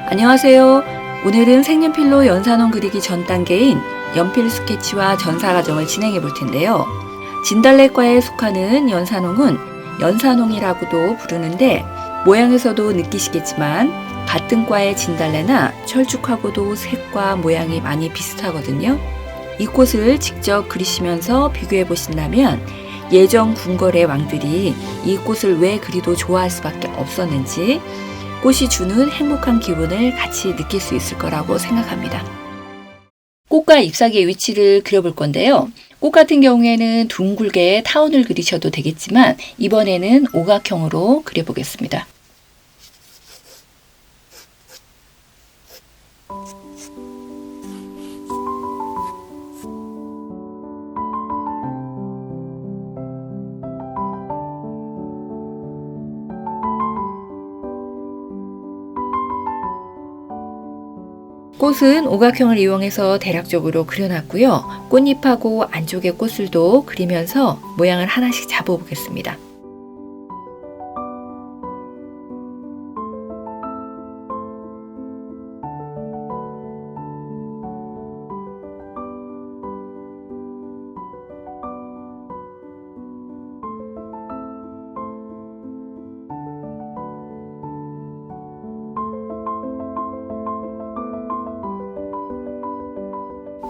안녕하세요. 오늘은 색연필로 연산원 그리기 전 단계인 연필 스케치와 전사 과정을 진행해 볼 텐데요. 진달래과에 속하는 연산홍은 연산홍이라고도 부르는데 모양에서도 느끼시겠지만 같은 과의 진달래나 철쭉하고도 색과 모양이 많이 비슷하거든요. 이 꽃을 직접 그리시면서 비교해 보신다면 예전 궁궐의 왕들이 이 꽃을 왜 그리도 좋아할 수밖에 없었는지 꽃이 주는 행복한 기분을 같이 느낄 수 있을 거라고 생각합니다. 꽃과 잎사귀의 위치를 그려볼 건데요. 꽃 같은 경우에는 둥글게 타원을 그리셔도 되겠지만 이번에는 오각형으로 그려보겠습니다. 꽃은 오각형을 이용해서 대략적으로 그려놨고요. 꽃잎하고 안쪽의 꽃술도 그리면서 모양을 하나씩 잡아보겠습니다.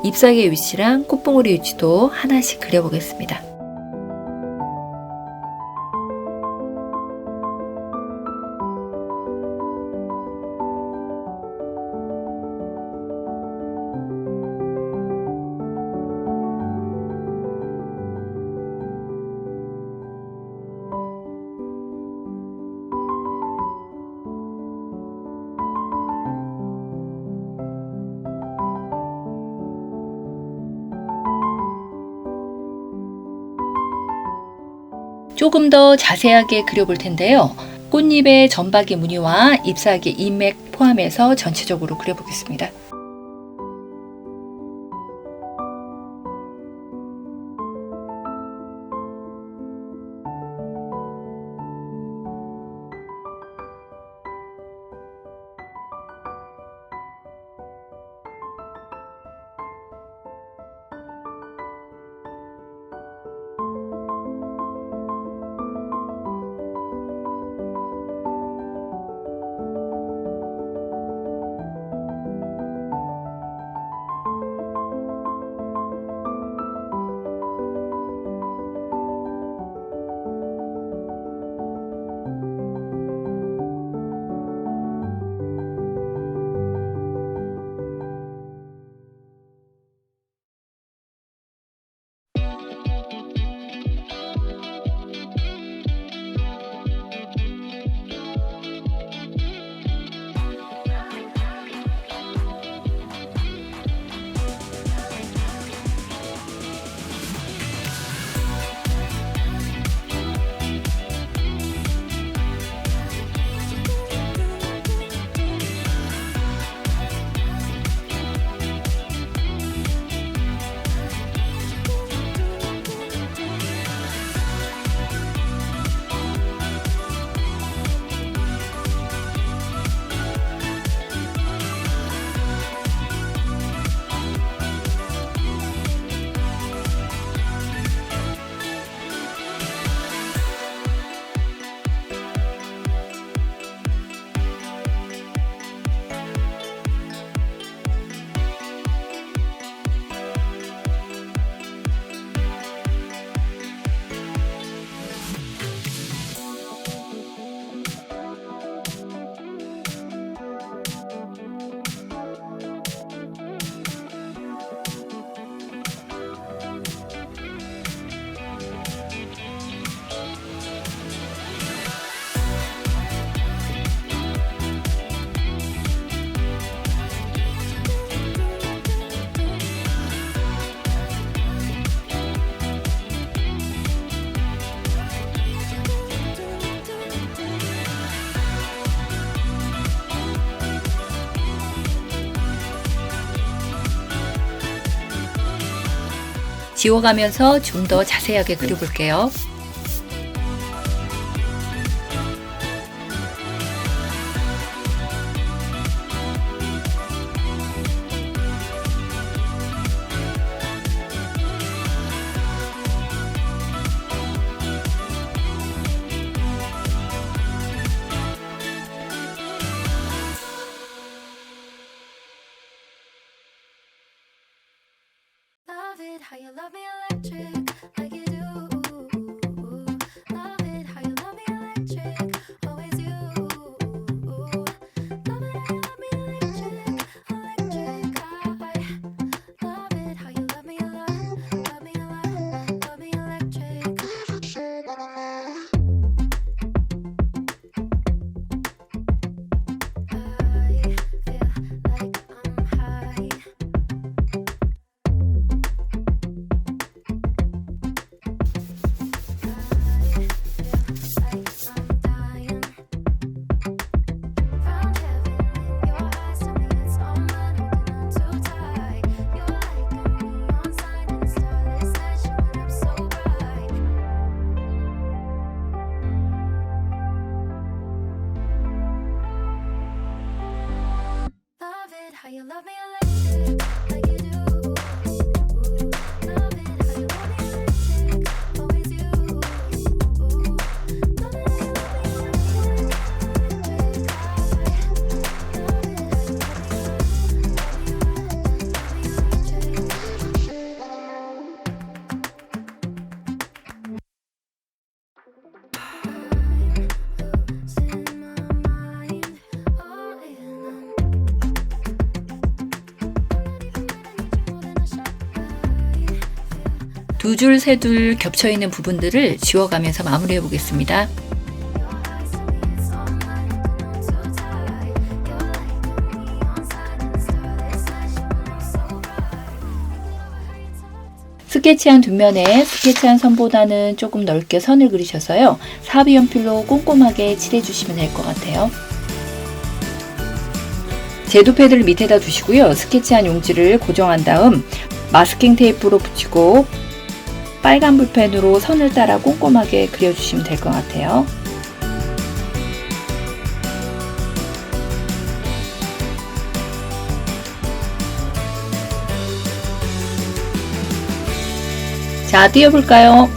잎사귀의 위치랑 꽃봉오리 위치도 하나씩 그려보겠습니다. 조금 더 자세하게 그려볼 텐데요. 꽃잎의 점박이 무늬와 잎사귀 잎맥 포함해서 전체적으로 그려보겠습니다. 지워가면서 좀 더 자세하게 그려볼게요. how you love me electric, like you do. Love it how you love me electric, always you. Love it how you love me electric, electric. I love it how you love me a lot, love me a lot, love me electric. I feel like I'm high. How you love me electric, like you do. Love it how you love me electric, always you. Love it how you love me electric, love it how you losing my mind, all in. 두 줄, 세 줄 겹쳐 있는 부분들을 지워가면서 마무리해 보겠습니다. 스케치한 뒷면에 스케치한 선보다는 조금 넓게 선을 그리셔서요. 사비 연필로 꼼꼼하게 칠해주시면 될 것 같아요. 제도 패드를 밑에다 두시고요. 스케치한 용지를 고정한 다음 마스킹 테이프로 붙이고 빨간 볼펜으로 선을 따라 꼼꼼하게 그려주시면 될 것 같아요. 자, 띄워볼까요?